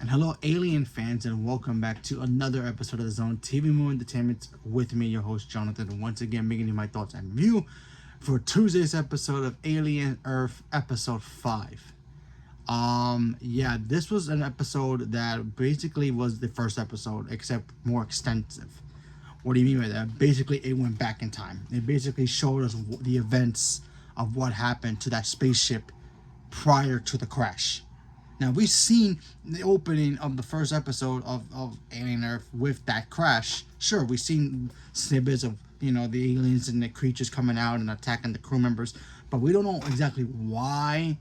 And hello, Alien fans, and welcome back to another episode of the Zone TV Movie Entertainment with me, your host Jonathan. And once again, beginning my thoughts and review for Tuesday's episode of Alien Earth, episode 5. This was an episode that basically was the first episode, except more extensive. What do you mean by that? Basically, it went back in time. It basically showed us the events of what happened to that spaceship prior to the crash. Now, we've seen the opening of the first episode of Alien Earth with that crash. Sure, we've seen snippets of, the aliens and the creatures coming out and attacking the crew members, but we don't know exactly why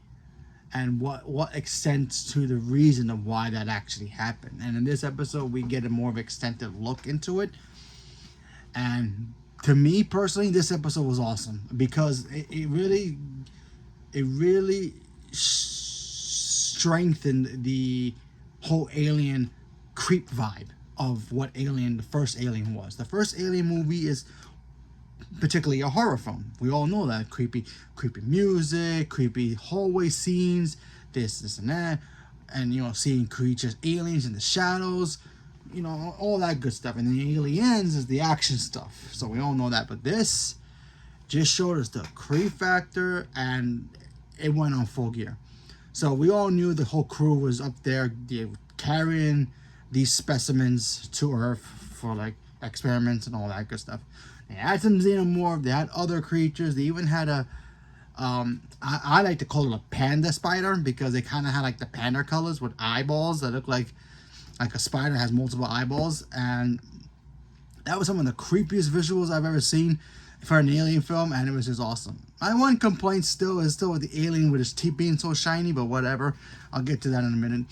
and what extends to the reason of why that actually happened. And in this episode, we get a more of an extensive look into it. And to me personally, this episode was awesome because it really strengthened the whole Alien creep vibe of what Alien, the first Alien was. The first Alien movie is particularly a horror film. We all know that. Creepy music, creepy hallway scenes, this and that, and seeing creatures, aliens in the shadows, all that good stuff. And the Aliens is the action stuff. So we all know that. But this just showed us the creep factor, and it went on full gear. So we all knew the whole crew was up there carrying these specimens to Earth for like experiments and all that good stuff. They had some xenomorph. They had other creatures. They even had a I like to call it a panda spider because they kind of had like the panda colors with eyeballs that look like a spider has multiple eyeballs. And that was some of the creepiest visuals I've ever seen for an alien film, and it was just awesome. My one complaint still with the alien with his teeth being so shiny, but whatever. I'll get to that in a minute.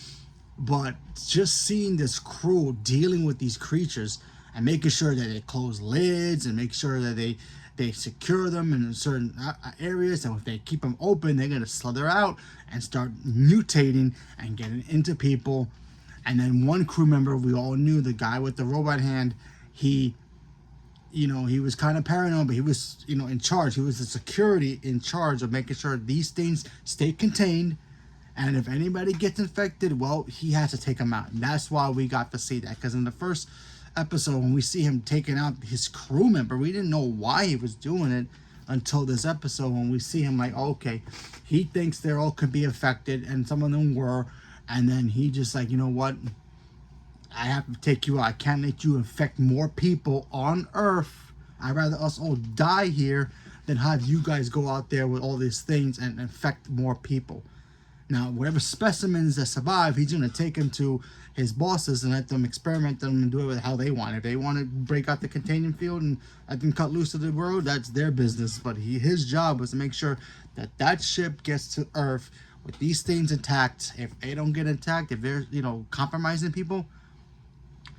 But just seeing this crew dealing with these creatures and making sure that they close lids and make sure that they secure them in certain areas, and if they keep them open, they're going to slither out and start mutating and getting into people. And then one crew member, we all knew, the guy with the robot hand, he was kind of paranoid, but he was, in charge. He was the security in charge of making sure these things stay contained. And if anybody gets infected, well, he has to take them out. And that's why we got to see that. Because in the first episode, when we see him taking out his crew member, we didn't know why he was doing it until this episode, when we see him like, okay, he thinks they all could be affected, and some of them were. And then he just like, you know what? I have to take you out. I can't let you infect more people on Earth. I'd rather us all die here than have you guys go out there with all these things and infect more people. Now, whatever specimens that survive, he's going to take them to his bosses and let them experiment them and do it with how they want. If they want to break out the containment field and let them cut loose to the world, that's their business. But his job was to make sure that ship gets to Earth with these things intact. If they don't get intact, if they're, compromising people,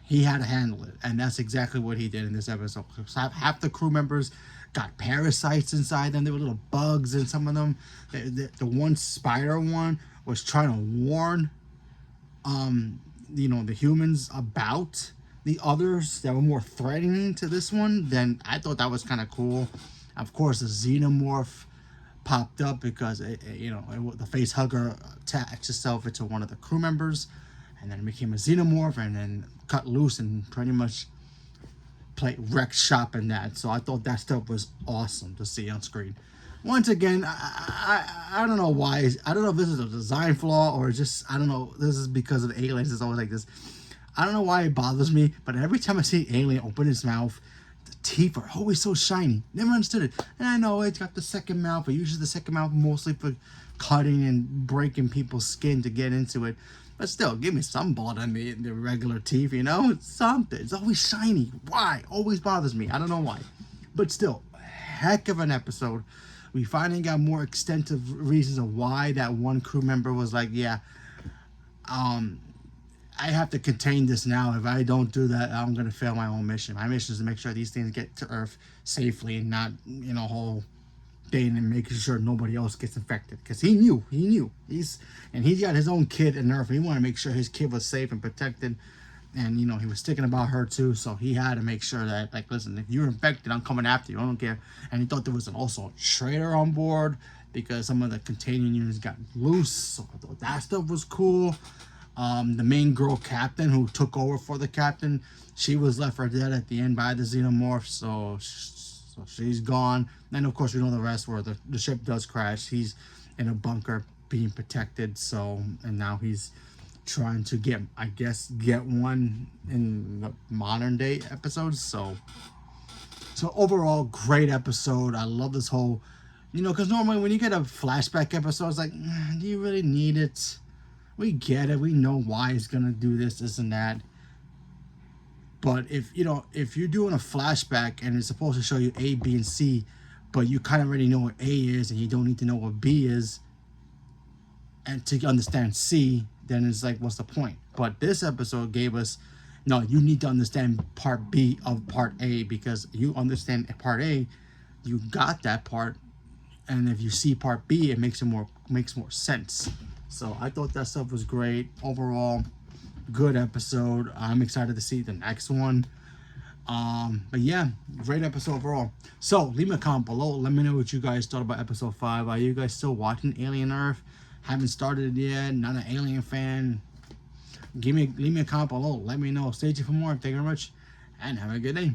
he had to handle it, and that's exactly what he did in this episode. Half the crew members got parasites inside them. There were little bugs in some of them. The one spider one was trying to warn, the humans about the others that were more threatening to this one. Then I thought that was kind of cool. Of course, the xenomorph popped up because the face hugger attached itself into one of the crew members, and then it became a xenomorph, and then cut loose and pretty much wreck shop in that. So I thought that stuff was awesome to see on screen. Once again, I don't know why. I don't know if this is a design flaw or just, I don't know. This is because of aliens. It's always like this. I don't know why it bothers me, but every time I see alien open his mouth, the teeth are always so shiny. Never understood it. And I know it's got the second mouth, but usually the second mouth mostly for cutting and breaking people's skin to get into it. But still, give me some blood on the regular teeth, something. It's always shiny. Why? Always bothers me. I don't know why. But still, heck of an episode. We finally got more extensive reasons of why that one crew member was like, yeah, I have to contain this now. If I don't do that, I'm going to fail my own mission. My mission is to make sure these things get to Earth safely and not, whole day and making sure nobody else gets infected, because he knew he's got his own kid in Earth. He wanted to make sure his kid was safe and protected, and he was thinking about her too. So he had to make sure that, like, listen, if you're infected, I'm coming after you. I don't care. And he thought there was also a traitor on board because some of the containing units got loose. So I thought that stuff was cool. The main girl captain who took over for the captain, she was left for dead at the end by the xenomorph, so she's gone. And of course, we know the rest where the ship does crash. He's in a bunker being protected, so, and now he's trying to get, I guess, get one in the modern day episodes. So overall, great episode. I love this whole, because normally when you get a flashback episode, it's like, do you really need it? We get it. We know why he's gonna do this and that. But if you're doing a flashback and it's supposed to show you A, B, and C, but you kind of already know what A is and you don't need to know what B is, and to understand C, then it's like, what's the point? But this episode gave us, no, you need to understand part B of part A, because you understand part A, you got that part, and if you see part B, it makes more sense. So I thought that stuff was great. Overall, good episode. I'm excited to see the next one. But yeah, great episode overall. So leave me a comment below. Let me know what you guys thought about episode 5. Are you guys still watching Alien Earth? Haven't started it yet? Not an Alien fan? Leave me a comment below. Let me know. Stay tuned for more. Thank you very much, and have a good day.